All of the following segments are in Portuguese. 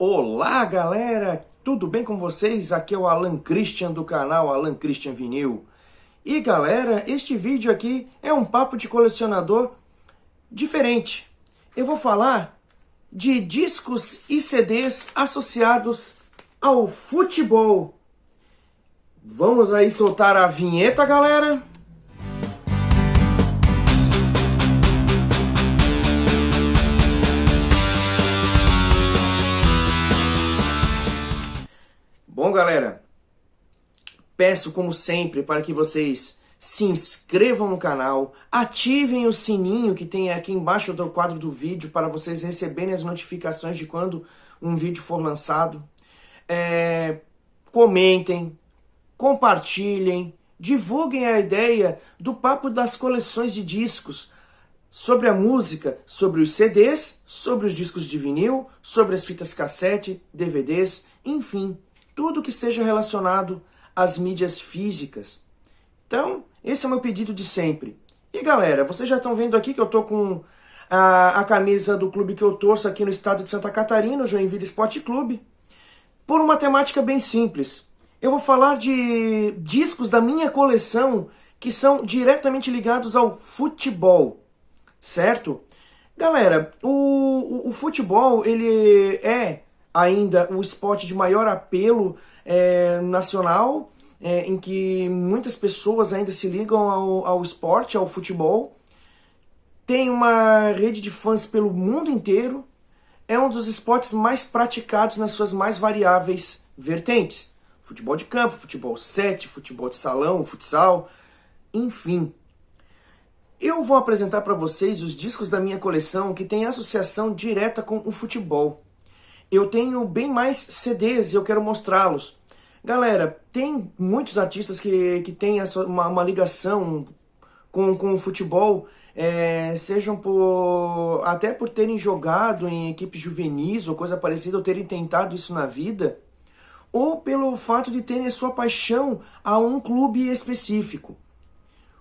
Olá galera, tudo bem com vocês? Aqui é o Alan Christian do canal Alan Christian Vinil. E galera, este vídeo aqui é um papo de colecionador diferente. Eu vou falar de discos e CDs associados ao futebol. Vamos aí soltar a vinheta, galera? Bom, galera, peço como sempre para que vocês se inscrevam no canal, ativem o sininho que tem aqui embaixo do quadro do vídeo para vocês receberem as notificações de quando um vídeo for lançado. Comentem, compartilhem, divulguem a ideia do papo das coleções de discos, sobre a música, sobre os CDs, sobre os discos de vinil, sobre as fitas cassete, DVDs, enfim, tudo que esteja relacionado às mídias físicas. Então, esse é o meu pedido de sempre. E galera, vocês já estão vendo aqui que eu tô com a camisa do clube que eu torço aqui no estado de Santa Catarina, o Joinville Esporte Clube, por uma temática bem simples. Eu vou falar de discos da minha coleção que são diretamente ligados ao futebol, certo? Galera, o futebol, ele é ainda o esporte de maior apelo nacional, em que muitas pessoas ainda se ligam ao esporte, ao futebol. Tem uma rede de fãs pelo mundo inteiro. É um dos esportes mais praticados nas suas mais variáveis vertentes. Futebol de campo, futebol 7, futebol de salão, futsal, enfim. Eu vou apresentar para vocês os discos da minha coleção que têm associação direta com o futebol. Eu tenho bem mais CDs e eu quero mostrá-los. Galera, tem muitos artistas que têm uma ligação com o futebol, sejam até por terem jogado em equipes juvenis ou coisa parecida, ou terem tentado isso na vida, ou pelo fato de terem a sua paixão a um clube específico.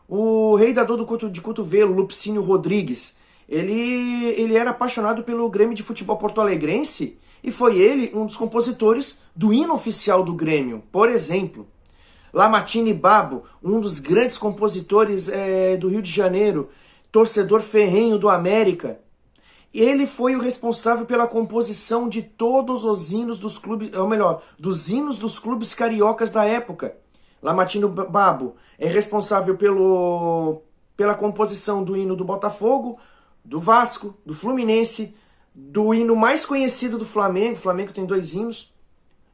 O rei da dor de cotovelo, Lupicínio Rodrigues, ele era apaixonado pelo Grêmio de Futebol porto-alegrense, e foi ele um dos compositores do hino oficial do Grêmio, por exemplo. Lamartine Babo, um dos grandes compositores do Rio de Janeiro, torcedor ferrenho do América. Ele foi o responsável pela composição de todos os hinos dos clubes, ou melhor, dos hinos dos clubes cariocas da época. Lamartine Babo é responsável pela composição do hino do Botafogo, do Vasco, do Fluminense, do hino mais conhecido do Flamengo. O Flamengo tem 2 hinos.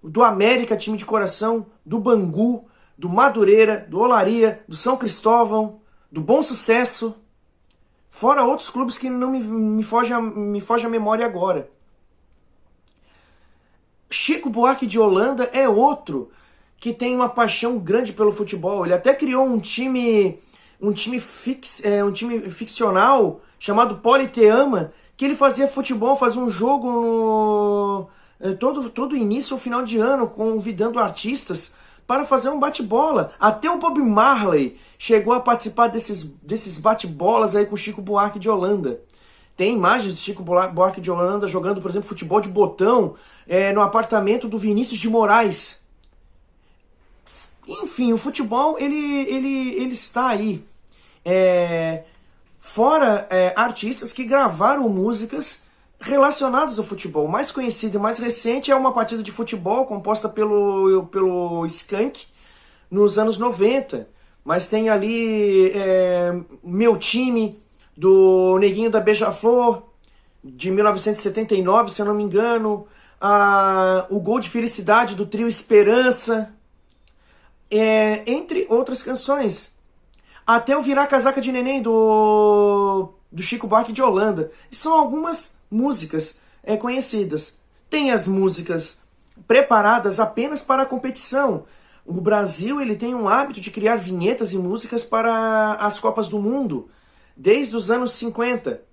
Do América, time de coração, do Bangu, do Madureira, do Olaria, do São Cristóvão, do Bom Sucesso. Fora outros clubes que não me foge a memória agora. Chico Buarque de Holanda é outro que tem uma paixão grande pelo futebol. Ele até criou um time ficcional chamado Politeama, que ele fazia futebol, fazia um jogo todo início ou final de ano, convidando artistas para fazer um bate-bola. Até o Bob Marley chegou a participar desses bate-bolas aí com o Chico Buarque de Holanda. Tem imagens de Chico Buarque de Holanda jogando, por exemplo, futebol de botão no apartamento do Vinícius de Moraes. Enfim, o futebol ele está aí. Fora artistas que gravaram músicas relacionadas ao futebol. O mais conhecido e mais recente é uma partida de futebol composta pelo Skank nos anos 90. Mas tem ali Meu Time, do Neguinho da Beija-Flor, de 1979, se eu não me engano. O Gol de Felicidade, do trio Esperança. Entre outras canções. Até o Virar Casaca de Neném, do Chico Buarque de Holanda. E são algumas músicas conhecidas. Tem as músicas preparadas apenas para a competição. O Brasil ele tem um hábito de criar vinhetas e músicas para as Copas do Mundo, desde os anos 50.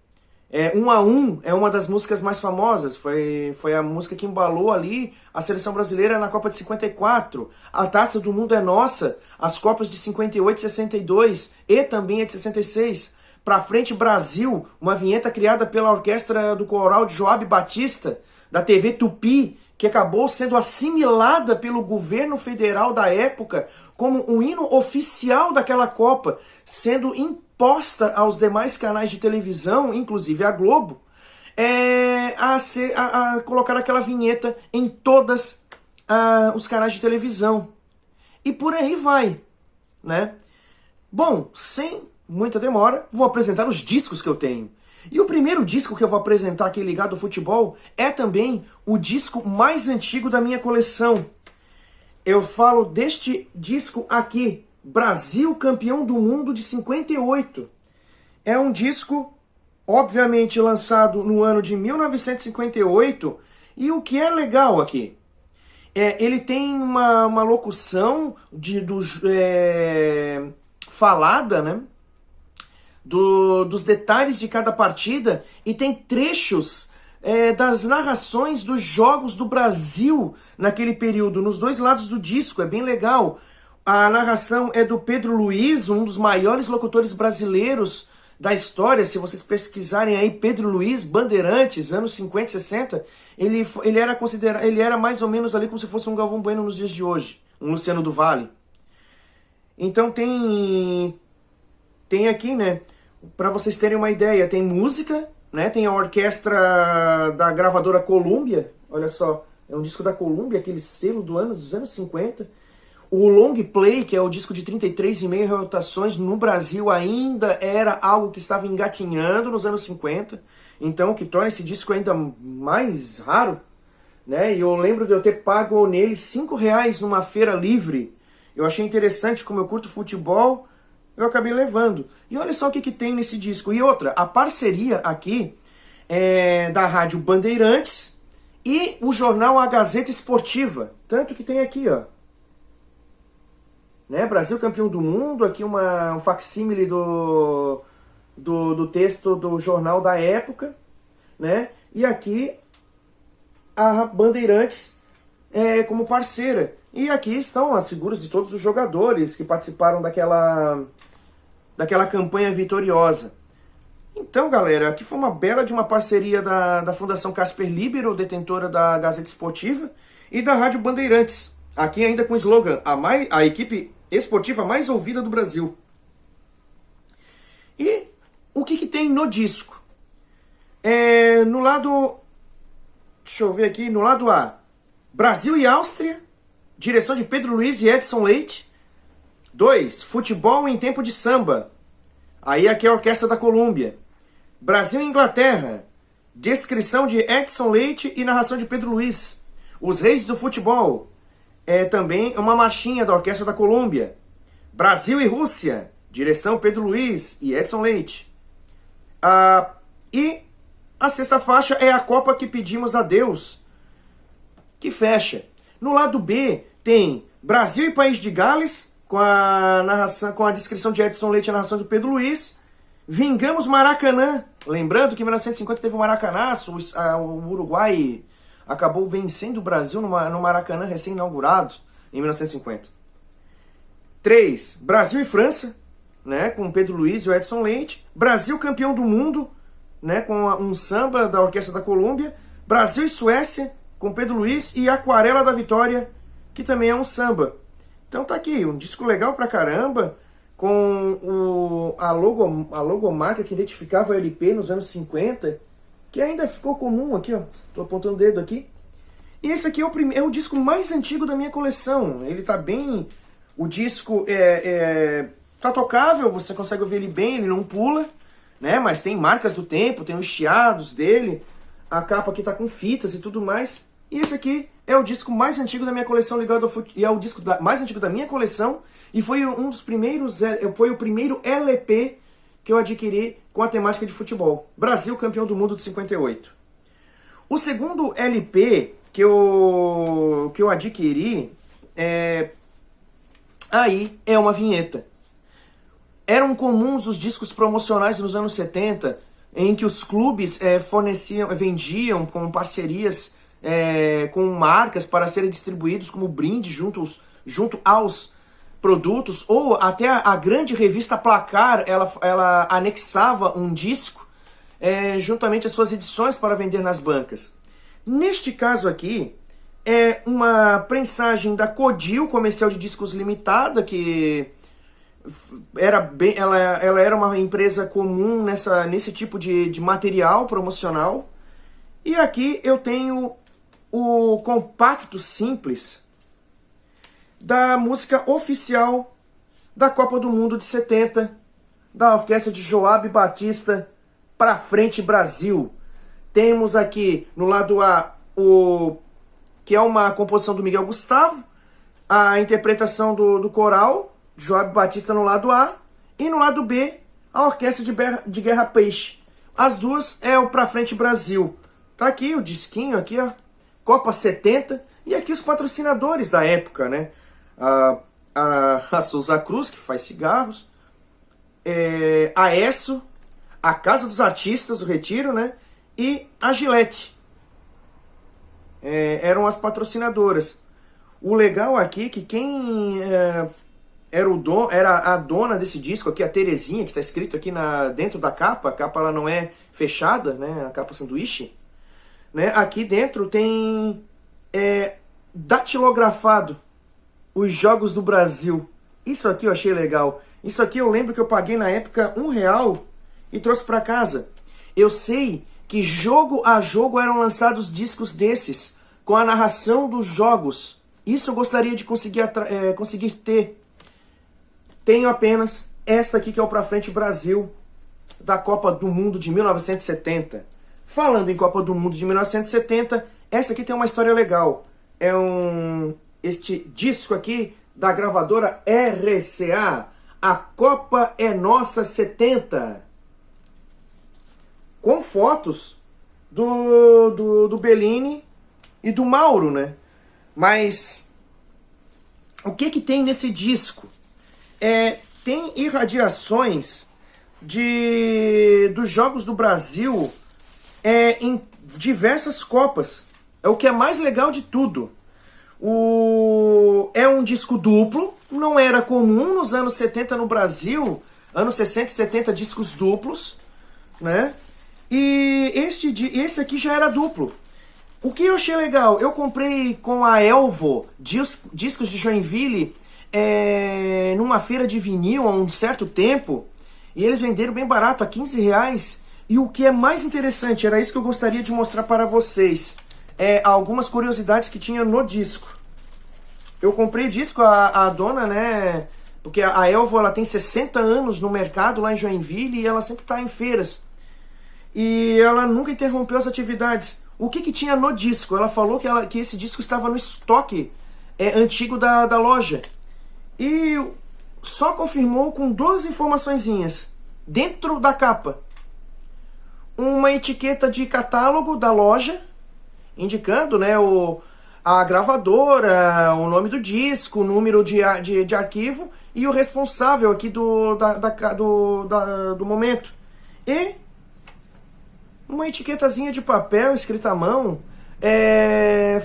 1 a 1 é uma das músicas mais famosas, foi a música que embalou ali a seleção brasileira na Copa de 54. A Taça do Mundo é Nossa, as Copas de 58 e 62 e também a de 66. Pra Frente Brasil, uma vinheta criada pela orquestra do coral de Joab Batista, da TV Tupi, que acabou sendo assimilada pelo governo federal da época como o hino oficial daquela Copa, sendo imposta aos demais canais de televisão, inclusive a Globo, a colocar aquela vinheta em todos os canais de televisão. E por aí vai, né? Bom, sem muita demora, vou apresentar os discos que eu tenho. E o primeiro disco que eu vou apresentar aqui ligado ao futebol é também o disco mais antigo da minha coleção. Eu falo deste disco aqui, Brasil Campeão do Mundo de 58. É um disco, obviamente, lançado no ano de 1958. E o que é legal aqui? Ele tem uma locução falada, né? Dos detalhes de cada partida, e tem trechos das narrações dos jogos do Brasil naquele período, nos dois lados do disco. É bem legal. A narração é do Pedro Luiz, um dos maiores locutores brasileiros da história. Se vocês pesquisarem aí, Pedro Luiz, Bandeirantes, anos 50, 60, ele era mais ou menos ali como se fosse um Galvão Bueno nos dias de hoje, um Luciano do Vale. Então tem aqui, né, para vocês terem uma ideia, tem música, né, tem a orquestra da gravadora Columbia, olha só, é um disco da Columbia, aquele selo dos anos 50. O long play, que é o disco de 33,5 rotações, no Brasil ainda era algo que estava engatinhando nos anos 50, então o que torna esse disco ainda mais raro, né? E eu lembro de eu ter pago nele R$5 numa feira livre. Eu achei interessante, como eu curto futebol, eu acabei levando. E olha só o que tem nesse disco. E outra, a parceria aqui é da Rádio Bandeirantes e o jornal A Gazeta Esportiva. Tanto que tem aqui, ó, né, Brasil Campeão do Mundo, aqui um facsímile do texto do jornal da época, né? E aqui a Bandeirantes como parceira. E aqui estão as figuras de todos os jogadores que participaram daquela campanha vitoriosa. Então, galera, aqui foi uma bela de uma parceria da Fundação Casper Libero, detentora da Gazeta Esportiva, e da Rádio Bandeirantes. Aqui ainda com o slogan, a equipe esportiva mais ouvida do Brasil. E o que tem no disco? No lado... Deixa eu ver aqui. No lado A, Brasil e Áustria, direção de Pedro Luiz e Edson Leite. 2, Futebol em Tempo de Samba. Aí aqui é a Orquestra da Colômbia. Brasil e Inglaterra, descrição de Edson Leite e narração de Pedro Luiz. Os Reis do Futebol, também uma marchinha da Orquestra da Colômbia. Brasil e Rússia, direção Pedro Luiz e Edson Leite. E a sexta faixa é a Copa que Pedimos a Deus, que fecha. No lado B tem Brasil e País de Gales, com a narração, com a descrição de Edson Leite e a narração de Pedro Luiz. Vingamos Maracanã. Lembrando que em 1950 teve o Maracanaço, o Uruguai acabou vencendo o Brasil no Maracanã recém-inaugurado em 1950. 3, Brasil e França, né, com Pedro Luiz e o Edson Leite. Brasil Campeão do Mundo, né, com um samba da Orquestra da Colômbia. Brasil e Suécia, com Pedro Luiz, e Aquarela da Vitória, que também é um samba. Então tá aqui, um disco legal pra caramba, com a logomarca que identificava o LP nos anos 50, que ainda ficou comum aqui, ó, tô apontando o dedo aqui. E esse aqui é o disco mais antigo da minha coleção. Ele tá bem... O disco tá tocável, você consegue ouvir ele bem, ele não pula, né? Mas tem marcas do tempo, tem os chiados dele, a capa aqui tá com fitas e tudo mais. E esse aqui é o disco mais antigo da minha coleção ligado ao futebol, e é o disco mais antigo da minha coleção, e foi um dos primeiros, foi o primeiro LP que eu adquiri com a temática de futebol. Brasil Campeão do Mundo de 58. O segundo LP que eu adquiri aí é uma vinheta. Eram comuns os discos promocionais nos anos 70, em que os clubes vendiam com parcerias com marcas para serem distribuídos como brinde junto aos produtos, ou até a grande revista Placar, ela anexava um disco juntamente às suas edições para vender nas bancas. Neste caso aqui, é uma prensagem da Codil, comercial de discos limitada, que ela era uma empresa comum nesse tipo de material promocional. E aqui eu tenho o compacto simples da música oficial da Copa do Mundo de 70, da orquestra de Joab Batista, Pra Frente Brasil. Temos aqui no lado A, que é uma composição do Miguel Gustavo, a interpretação do coral, Joab Batista no lado A, e no lado B, a orquestra de Guerra Peixe. As duas é o Pra Frente Brasil. Tá aqui o disquinho, aqui, ó, Copa 70, e aqui os patrocinadores da época, né? A Souza Cruz, que faz cigarros, a ESSO, a Casa dos Artistas do Retiro, né? E a Gillette. Eram as patrocinadoras. O legal aqui é que quem era a dona desse disco aqui, a Terezinha, que está escrito aqui dentro da capa. A capa ela não é fechada, né? A capa sanduíche. Né? Aqui dentro tem datilografado os Jogos do Brasil. Isso aqui eu achei legal. Isso aqui eu lembro que eu paguei na época R$1 e trouxe para casa. Eu sei que jogo a jogo eram lançados discos desses, com a narração dos jogos. Isso eu gostaria de conseguir ter. Tenho apenas esta aqui, que é o Pra Frente Brasil, da Copa do Mundo de 1970. Falando em Copa do Mundo de 1970, essa aqui tem uma história legal. Este disco aqui, da gravadora RCA, A Copa é Nossa 70. Com fotos do Bellini e do Mauro, né? Mas o que tem nesse disco? Tem irradiações dos Jogos do Brasil em diversas Copas. É o que é mais legal de tudo. É um disco duplo, não era comum nos anos 70 no Brasil, anos 60 e 70, discos duplos, né? E esse aqui já era duplo. O que eu achei legal, eu comprei com a Elvo discos de Joinville numa feira de vinil há um certo tempo, e eles venderam bem barato, a R$15. E o que é mais interessante, era isso que eu gostaria de mostrar para vocês, algumas curiosidades que tinha no disco. Eu comprei o disco, a dona, né, porque a Elvo ela tem 60 anos no mercado lá em Joinville, e ela sempre está em feiras. E ela nunca interrompeu as atividades. O que tinha no disco? Ela falou que esse disco estava no estoque antigo da loja. E só confirmou com 2 informaçõezinhas dentro da capa. Uma etiqueta de catálogo da loja, indicando, né, a gravadora, o nome do disco, o número de arquivo e o responsável aqui do momento. E uma etiquetazinha de papel escrita à mão,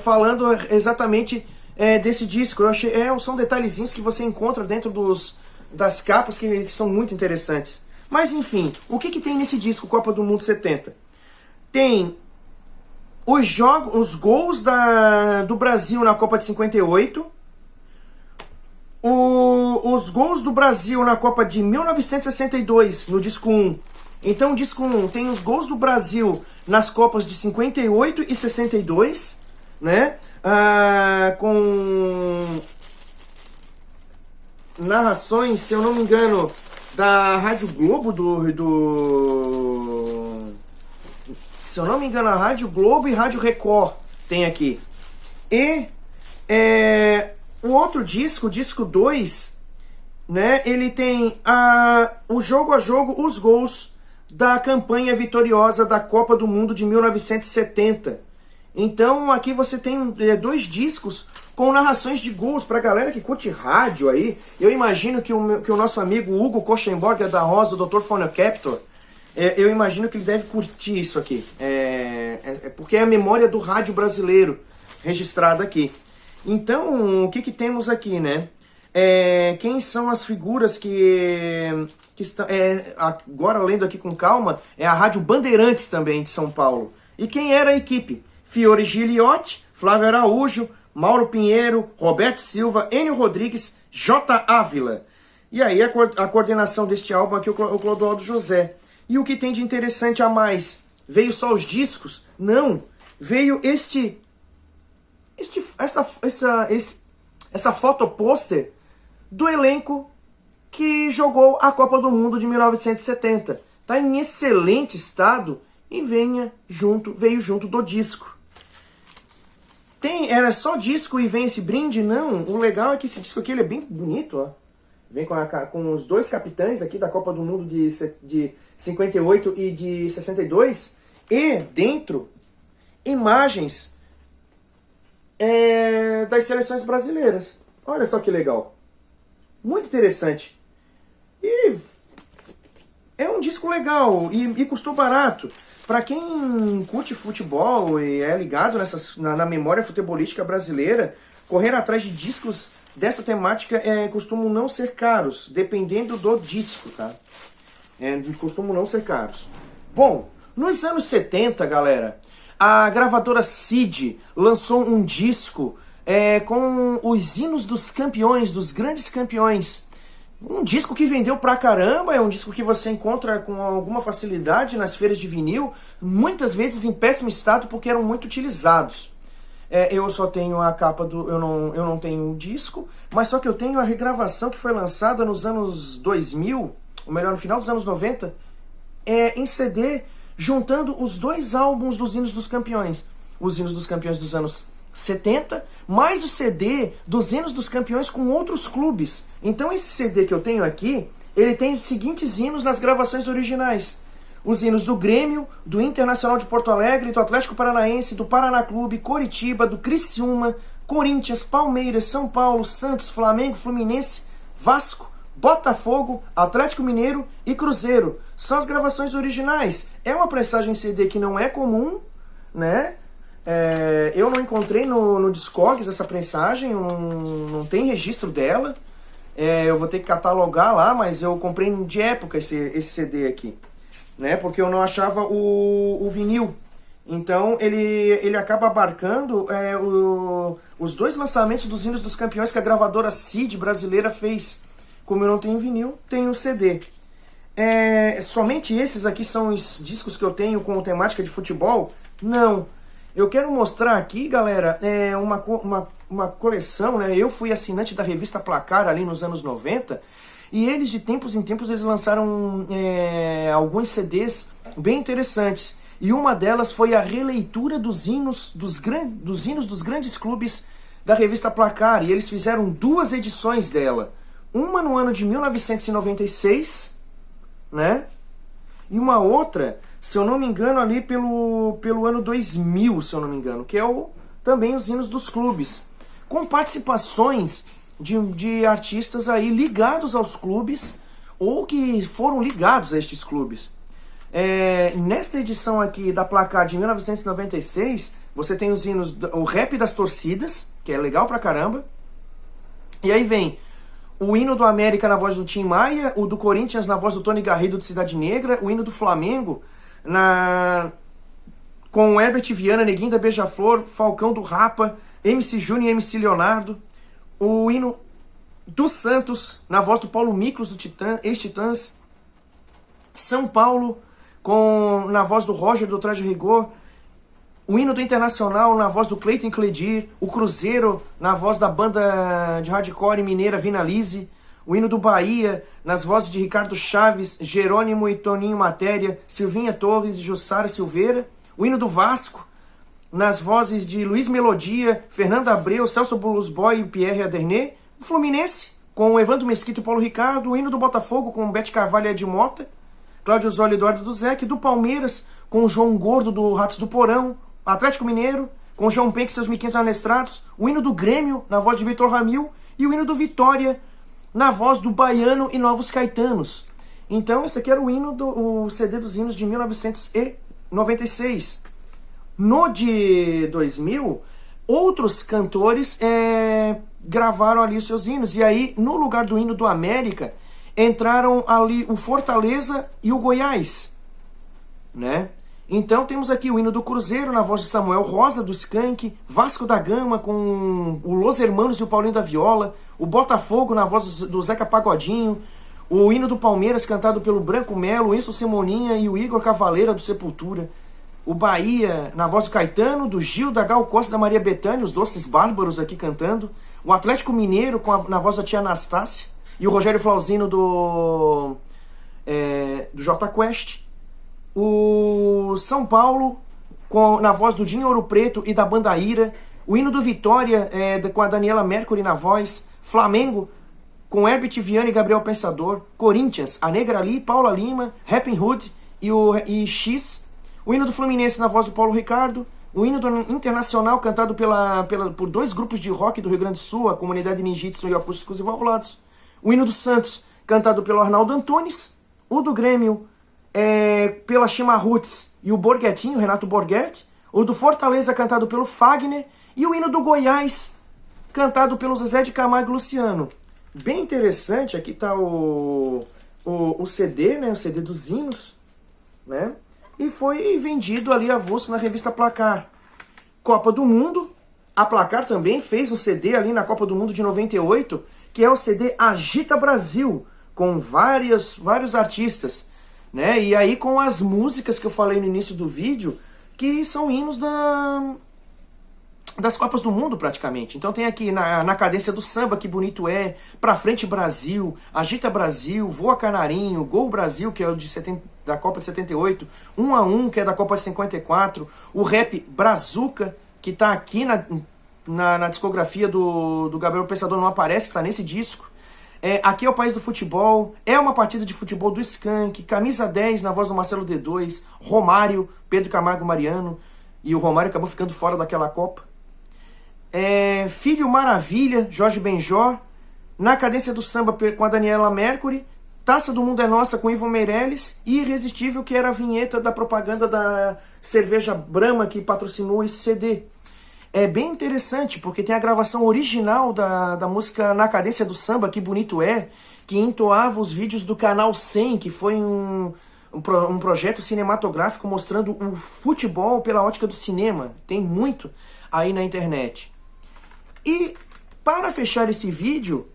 falando exatamente desse disco. Eu achei, são detalhezinhos que você encontra dentro das capas que são muito interessantes. Mas enfim, o que tem nesse disco Copa do Mundo 70? Tem os gols do Brasil na Copa de 58, os gols do Brasil na Copa de 1962, no disco 1. Então o disco 1 tem os gols do Brasil nas Copas de 58 e 62, né? Com narrações, se eu não me engano, da Rádio Globo, se eu não me engano, a Rádio Globo e Rádio Record tem aqui. E o outro disco, o disco 2, né, ele tem o jogo a jogo, os gols da campanha vitoriosa da Copa do Mundo de 1970. Então aqui você tem 2 discos com narrações de gols para galera que curte rádio aí. Eu imagino que o nosso amigo Hugo Kochenborger da Rosa, o Dr. Phonocaptor, eu imagino que ele deve curtir isso aqui. Porque é a memória do rádio brasileiro registrada aqui. Então, o que temos aqui, né? Quem são as figuras que estão... agora, lendo aqui com calma, é a Rádio Bandeirantes também, de São Paulo. E quem era a equipe? Fiore Giliotti, Flávio Araújo, Mauro Pinheiro, Roberto Silva, Enio Rodrigues, J. Ávila. E aí a coordenação deste álbum aqui, o Clodoaldo José. E o que tem de interessante a mais? Veio só os discos? Não. Veio essa foto pôster do elenco que jogou a Copa do Mundo de 1970. Está em excelente estado e veio junto do disco. Era só disco e vem esse brinde? Não. O legal é que esse disco aqui ele é bem bonito, ó. Vem com os dois capitães aqui da Copa do Mundo de 58 e de 62. E dentro, imagens das seleções brasileiras. Olha só que legal. Muito interessante. E é um disco legal e custou barato. Para quem curte futebol e é ligado na memória futebolística brasileira, correr atrás de discos dessa temática costumam não ser caros, dependendo do disco, tá? Costumam não ser caros. Bom, nos anos 70, galera, a gravadora Cid lançou um disco com os hinos dos campeões, dos grandes campeões. Um disco que vendeu pra caramba, é um disco que você encontra com alguma facilidade nas feiras de vinil, muitas vezes em péssimo estado porque eram muito utilizados. Eu só tenho a capa eu não tenho o disco, mas só que eu tenho a regravação que foi lançada nos anos 2000, ou melhor, no final dos anos 90, em CD, juntando os dois álbuns dos hinos dos campeões. Os hinos dos campeões dos anos 70, mais o CD dos hinos dos campeões com outros clubes. Então esse CD que eu tenho aqui, ele tem os seguintes hinos nas gravações originais. Os hinos do Grêmio, do Internacional de Porto Alegre, do Atlético Paranaense, do Paraná Clube, Coritiba, do Criciúma, Corinthians, Palmeiras, São Paulo, Santos, Flamengo, Fluminense, Vasco, Botafogo, Atlético Mineiro e Cruzeiro. São as gravações originais. É uma pressagem CD que não é comum, né? Eu não encontrei no Discogs essa prensagem, não tem registro dela. Eu vou ter que catalogar lá, mas eu comprei de época esse CD aqui, né? Porque eu não achava o vinil. Então ele acaba abarcando os dois lançamentos dos hinos dos campeões que a gravadora Cid brasileira fez. Como eu não tenho vinil, tenho CD. Somente esses aqui são os discos que eu tenho com temática de futebol? Não. Eu quero mostrar aqui, galera, uma coleção, né? Eu fui assinante da revista Placar ali nos anos 90, e eles de tempos em tempos eles lançaram alguns CDs bem interessantes. E uma delas foi a releitura dos hinos dos grandes clubes da revista Placar, e eles fizeram duas edições dela. Uma no ano de 1996, né? E uma outra, se eu não me engano, ali pelo ano 2000, se eu não me engano, que é também os hinos dos clubes, com participações de artistas aí ligados aos clubes ou que foram ligados a estes clubes. Nesta edição aqui da Placar de 1996, você tem os hinos, o rap das torcidas, que é legal pra caramba, e aí vem o hino do América na voz do Tim Maia, o do Corinthians na voz do Tony Garrido de Cidade Negra, o hino do Flamengo com o Herbert Viana, Neguinho da Beija-Flor, Falcão do Rapa, MC Júnior e MC Leonardo, o hino do Santos na voz do Paulo Miklos do ex-Titãs, São Paulo na voz do Roger do Traje Rigor, o hino do Internacional na voz do Cleiton Cledir, o Cruzeiro na voz da banda de hardcore mineira Vinalize, o hino do Bahia nas vozes de Ricardo Chaves, Jerônimo e Toninho Matéria, Silvinha Torres e Jussara Silveira, o hino do Vasco nas vozes de Luiz Melodia, Fernando Abreu, Celso Blues Boy e Pierre Adernê, o Fluminense com Evandro Mesquita e Paulo Ricardo, o hino do Botafogo com Bete Carvalho e Ed Mota, Cláudio Zoli e Eduardo Duzec, do Palmeiras com o João Gordo do Ratos do Porão, Atlético Mineiro, com João Penck e seus 1500 anestrados, o hino do Grêmio, na voz de Vitor Ramil, e o hino do Vitória, na voz do Baiano e Novos Caetanos. Então, esse aqui era o CD dos hinos de 1996. No de 2000, outros cantores gravaram ali os seus hinos, e aí, no lugar do hino do América, entraram ali o Fortaleza e o Goiás, né? Então temos aqui o hino do Cruzeiro, na voz de Samuel Rosa, do Skank, Vasco da Gama, com o Los Hermanos e o Paulinho da Viola, o Botafogo, na voz do Zeca Pagodinho, o hino do Palmeiras, cantado pelo Branco Melo, o Wilson Simoninha e o Igor Cavaleira, do Sepultura, o Bahia, na voz do Caetano, do Gil, da Gal Costa e da Maria Bethânia, os Doces Bárbaros aqui cantando, o Atlético Mineiro, na voz da tia Anastácia, e o Rogério Flauzino do Jota Quest, o São Paulo, na voz do Dinho Ouro Preto e da Banda Ira, o hino do Vitória, com a Daniela Mercury na voz, Flamengo, com Herbert Viana e Gabriel Pensador, Corinthians, a Negra Lee, Paula Lima, Rappin' Hood e X, o hino do Fluminense na voz do Paulo Ricardo, o hino do Internacional cantado por 2 grupos de rock do Rio Grande do Sul, a Comunidade Ninjitsu e Acústicos e Valvulados, o hino do Santos cantado pelo Arnaldo Antunes, o do Grêmio pela Chima Roots e o Borghetinho, Renato Borghetti, o do Fortaleza cantado pelo Fagner e o hino do Goiás cantado pelo Zezé de Camargo e Luciano. Bem interessante, aqui está o CD, né, o CD dos hinos, né, e foi vendido ali avulso na revista Placar. Copa do Mundo, a Placar também fez um CD ali na Copa do Mundo de 98, que é o CD Agita Brasil, com vários artistas, né? E aí com as músicas que eu falei no início do vídeo, que são hinos das Copas do Mundo praticamente. Então tem aqui na cadência do samba, Que Bonito É, Pra Frente Brasil, Agita Brasil, Voa Canarinho, Gol Brasil, que é o da Copa de 78, 1 a 1, que é da Copa de 54, o rap Brazuca, que tá aqui na discografia do Gabriel Pensador, não aparece, tá nesse disco. Aqui é o País do Futebol, é uma partida de futebol do Skank, Camisa 10 na voz do Marcelo D2, Romário, Pedro Camargo Mariano, e o Romário acabou ficando fora daquela Copa. Filho Maravilha, Jorge Benjor, na cadência do samba com a Daniela Mercury, Taça do Mundo é Nossa com Ivo Meirelles e Irresistível, que era a vinheta da propaganda da cerveja Brahma que patrocinou esse CD. É bem interessante, porque tem a gravação original da música Na Cadência do Samba, Que Bonito É, que entoava os vídeos do Canal 100, que foi um projeto cinematográfico mostrando o futebol pela ótica do cinema. Tem muito aí na internet. E para fechar esse vídeo,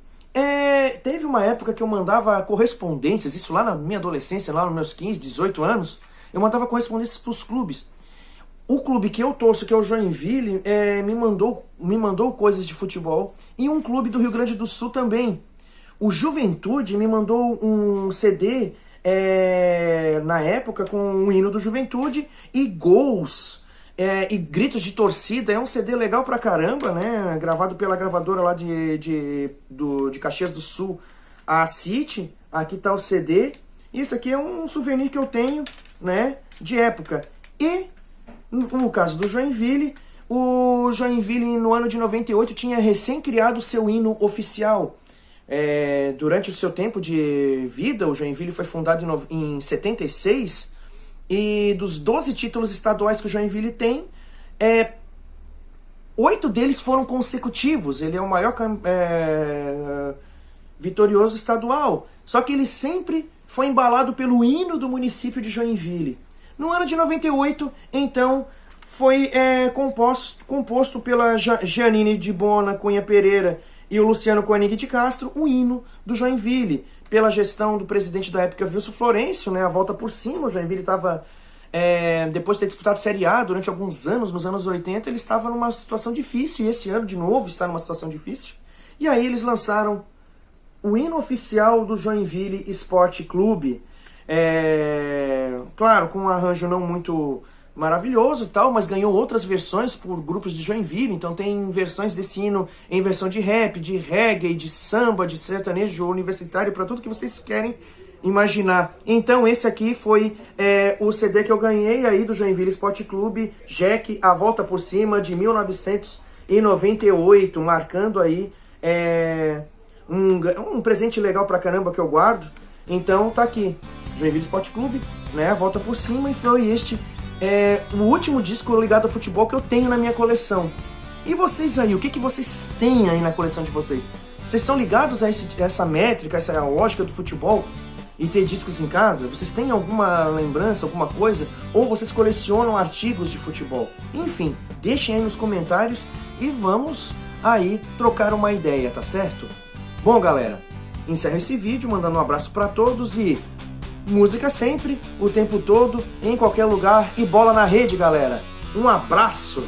teve uma época que eu mandava correspondências, isso lá na minha adolescência, lá nos meus 15, 18 anos, eu mandava correspondências para os clubes. O clube que eu torço, que é o Joinville, me mandou coisas de futebol, e um clube do Rio Grande do Sul também. O Juventude me mandou um CD na época com o hino do Juventude e gols e gritos de torcida. É um CD legal pra caramba, né? Gravado pela gravadora lá de Caxias do Sul, a City. Aqui tá o CD. Isso aqui é um souvenir que eu tenho, né, de época. E no caso do Joinville, o Joinville no ano de 98 tinha recém criado seu hino oficial. Durante o seu tempo de vida, o Joinville foi fundado em 76, e dos 12 títulos estaduais que o Joinville tem, 8 deles foram consecutivos. Ele é o maior vitorioso estadual. Só que ele sempre foi embalado pelo hino do município de Joinville. No ano de 98, então, foi composto pela Janine de Bona Cunha Pereira e o Luciano Koenig de Castro, o hino do Joinville, pela gestão do presidente da época, Wilson Florencio, né, a volta por cima. O Joinville estava, depois de ter disputado Série A durante alguns anos, nos anos 80, ele estava numa situação difícil, e esse ano, de novo, está numa situação difícil. E aí eles lançaram o hino oficial do Joinville Esporte Clube, claro, com um arranjo não muito maravilhoso e tal, mas ganhou outras versões por grupos de Joinville. Então tem versões desse hino em versão de rap, de reggae, de samba, de sertanejo universitário, para tudo que vocês querem imaginar. Então esse aqui foi o CD que eu ganhei aí do Joinville Esporte Clube, Jack, A Volta por Cima, de 1998, marcando aí um presente legal pra caramba que eu guardo. Então tá aqui, Joinville Esporte Clube, né, A Volta por Cima, e foi este o último disco ligado ao futebol que eu tenho na minha coleção. E vocês aí, o que vocês têm aí na coleção de vocês? Vocês são ligados a essa métrica, essa lógica do futebol? e ter discos em casa? Vocês têm alguma lembrança, alguma coisa? Ou vocês colecionam artigos de futebol? Enfim, deixem aí nos comentários e vamos aí trocar uma ideia, tá certo? Bom, galera, encerro esse vídeo mandando um abraço para todos e música sempre, o tempo todo, em qualquer lugar e bola na rede, galera. Um abraço!